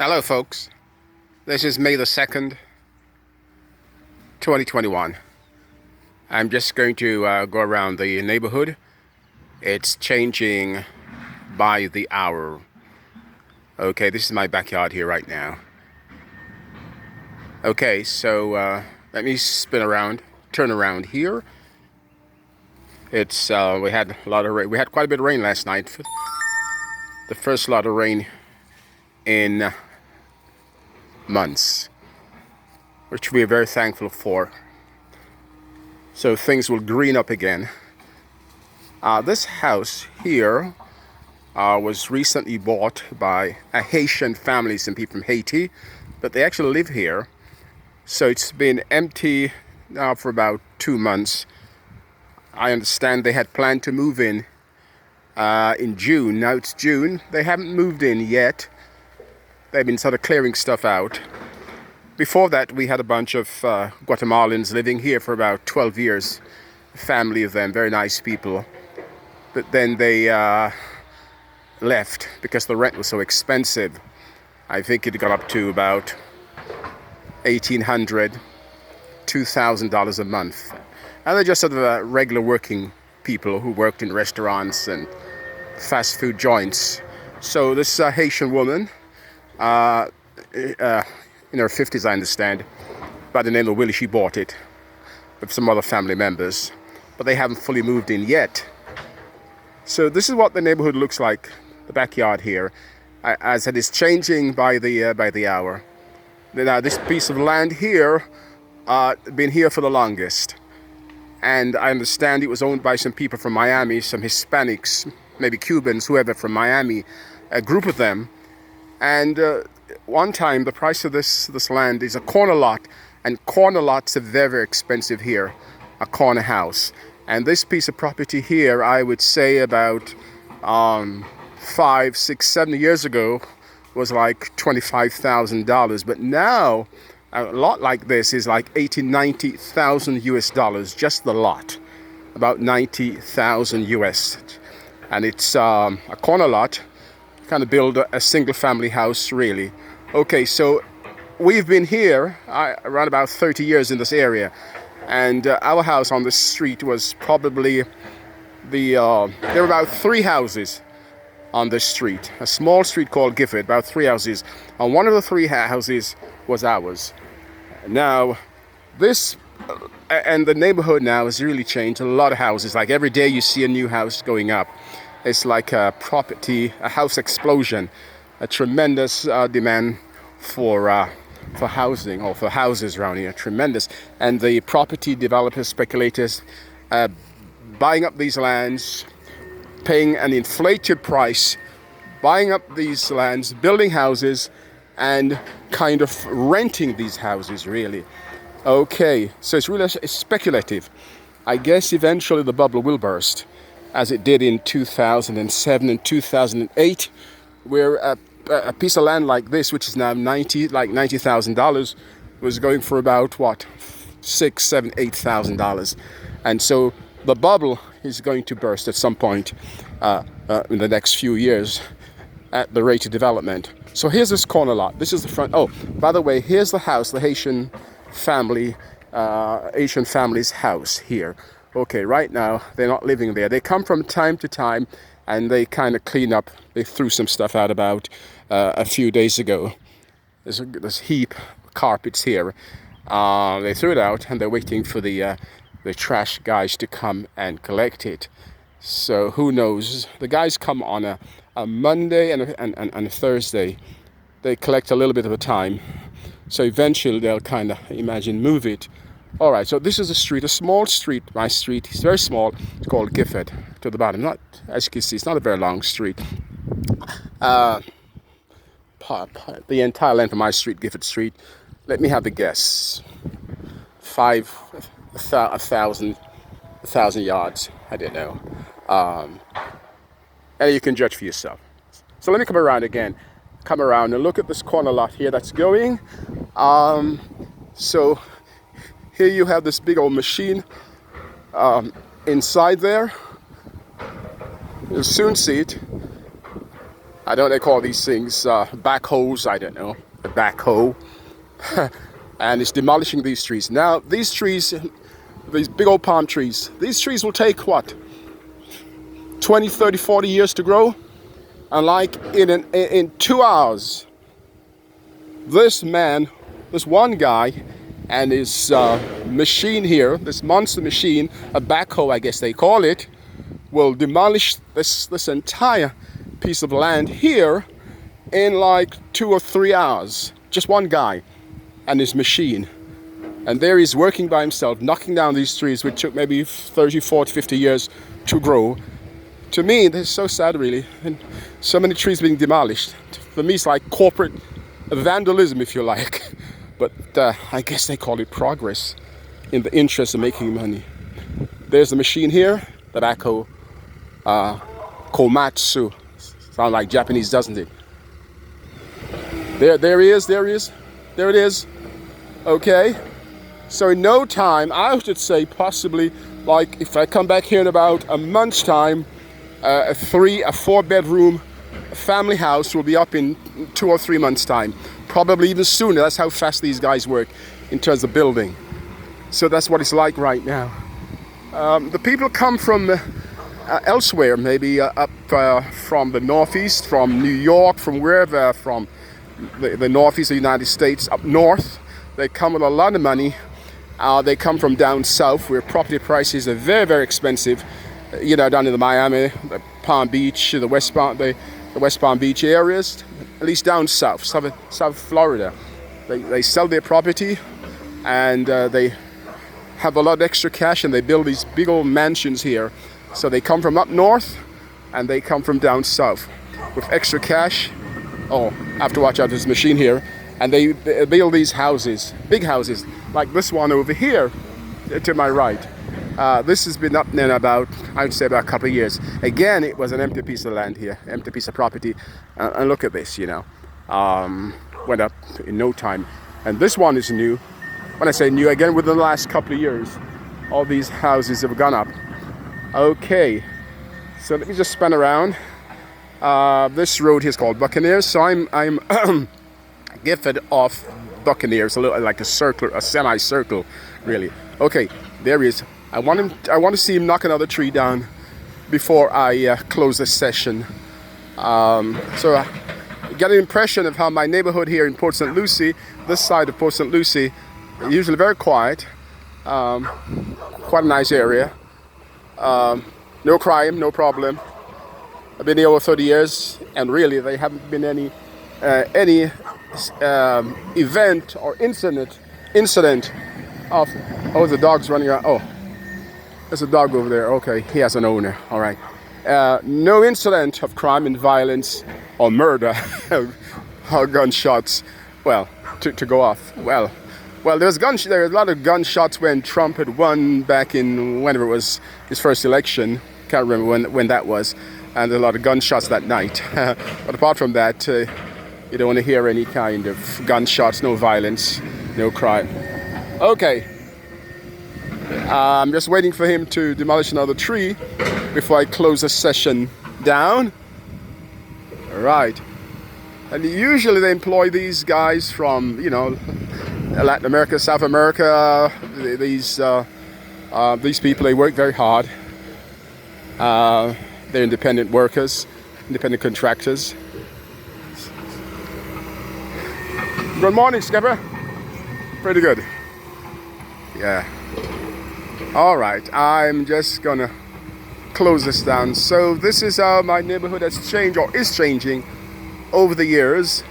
Hello folks, this is May the 2nd, 2021. I'm just going to go around the neighborhood. It's changing by the hour. Okay, this is my backyard here right now. Okay, so let me spin around, turn around here. It's we had a lot of rain. We had quite a bit of rain last night. The first lot of rain in months, which we are very thankful for. So things will green up again. This house here was recently bought by a Haitian family, some people from Haiti, but they actually live here. So it's been empty now for about 2 months. I understand they had planned to move in June. Now it's June. They haven't moved in yet. They've been sort of clearing stuff out. Before that, we had a bunch of Guatemalans living here for about 12 years. A family of them, very nice people. But then they left because the rent was so expensive. I think it got up to about $1,800, $2,000 a month. And they're just sort of regular working people who worked in restaurants and fast food joints. So this Haitian woman, in her 50s, I understand, by the name of Willie, she bought it with some other family members, but they haven't fully moved in yet. So this is what the neighborhood looks like, the backyard here, as it is changing by the hour. Now this piece of land here, been here for the longest, and I understand it was owned by some people from Miami, some Hispanics, maybe Cubans, whoever from Miami, a group of them. And one time the price of this land is a corner lot, and corner lots are very, very expensive here, a corner house. And this piece of property here, I would say about 5, 6, 7 years ago was like $25,000. But now a lot like this is like 80, 90,000 US dollars, just the lot, about 90,000 US. And it's a corner lot, kind of build a single family house really. Okay, so we've been here around about 30 years in this area, and our house on the street was probably there were about 3 houses on this street, a small street called Gifford, about 3 houses, and one of the 3 houses was ours. Now this and the neighborhood now has really changed. A lot of houses, like every day you see a new house going up. It's like a house explosion, a tremendous demand for housing, or for houses around here, tremendous. And the property developers, speculators, buying up these lands, paying an inflated price, buying up these lands, building houses, and kind of renting these houses, really. Okay, so it's really speculative. I guess eventually the bubble will burst, as it did in 2007 and 2008, where a piece of land like this, which is now $90,000, was going for about what, $6,000, $7,000, $8,000, and so the bubble is going to burst at some point in the next few years at the rate of development. So here's this corner lot. This is the front. Oh, by the way, here's the house, the Haitian family's house here. Okay, right now they're not living there. They come from time to time and they kind of clean up. They threw some stuff out about a few days ago. There's this heap of carpets here. They threw it out and they're waiting for the trash guys to come and collect it. So who knows? The guys come on a Monday and a Thursday. They collect a little bit at a time. So eventually they'll kind of, imagine, move it. All right, so this is a street, a small street. My street is very small. It's called Gifford to the bottom. Not, as you can see, it's not a very long street. The entire length of my street, Gifford Street, let me have a guess. 1,000 yards. I don't know. And you can judge for yourself. So let me come around again. Come around and look at this corner lot here that's going. So here you have this big old machine inside there. You'll soon see it. I don't know they call these things backhoes, I don't know, a backhoe. And it's demolishing these trees. Now these trees, these big old palm trees, these trees will take what, 20, 30, 40 years to grow? And like in 2 hours, this man, this one guy and his machine here, this monster machine, a backhoe I guess they call it, will demolish this entire piece of land here in like 2 or 3 hours. Just one guy and his machine. And there he's working by himself, knocking down these trees, which took maybe 30, 40, 50 years to grow. To me, this is so sad, really. And so many trees being demolished. For me, it's like corporate vandalism, if you like. But I guess they call it progress in the interest of making money. There's the machine here, the backhoe, komatsu. Sounds like Japanese, doesn't it? There he is, there he is. There it is. Okay. So in no time, I should say possibly, like if I come back here in about a month's time, a 4 bedroom family house will be up in 2 or 3 months time. Probably even sooner. That's how fast these guys work in terms of building. So that's what it's like right now. The people come from elsewhere, maybe up from the Northeast, from New York, from wherever, from the Northeast of the United States, up north. They come with a lot of money. They come from down south where property prices are very, very expensive. You know, down in the Miami, the Palm Beach, the West Palm Beach areas, at least down south, South Florida. They sell their property and they have a lot of extra cash and they build these big old mansions here. So they come from up north and they come from down south with extra cash. Oh, I have to watch out this machine here. And they build these houses, big houses, like this one over here to my right. This has been up there about, I would say, about a couple of years. Again, it was an empty piece of land here, empty piece of property. And look at this, you know. Went up in no time. And this one is new. When I say new, again, within the last couple of years, all these houses have gone up. Okay, so let me just spin around. This road here is called Buccaneers, so I'm gifted off Buccaneers, a little like a circle, a semicircle, really. Okay, there he is. I want to see him knock another tree down before I close this session. So you get an impression of how my neighborhood here in Port St. Lucie, this side of Port St. Lucie, usually very quiet, quite a nice area. No crime, no problem. I've been here over 30 years, and really there haven't been any event or incident of, oh, the dog's running around. Oh, there's a dog over there. Okay, he has an owner. All right. No incident of crime and violence or murder or gunshots. Well, to go off. Well, there was a lot of gunshots when Trump had won back in whenever it was his first election. Can't remember when that was. And a lot of gunshots that night. But apart from that, you don't want to hear any kind of gunshots, no violence, no crime. Okay. I'm just waiting for him to demolish another tree before I close the session down. All right. And usually they employ these guys from, you know, Latin America, South America. These people, they work very hard. They're independent workers, independent contractors. Good morning, Skipper. Pretty good. Yeah. All right, I'm just gonna close this down. So this is how my neighborhood has changed or is changing over the years.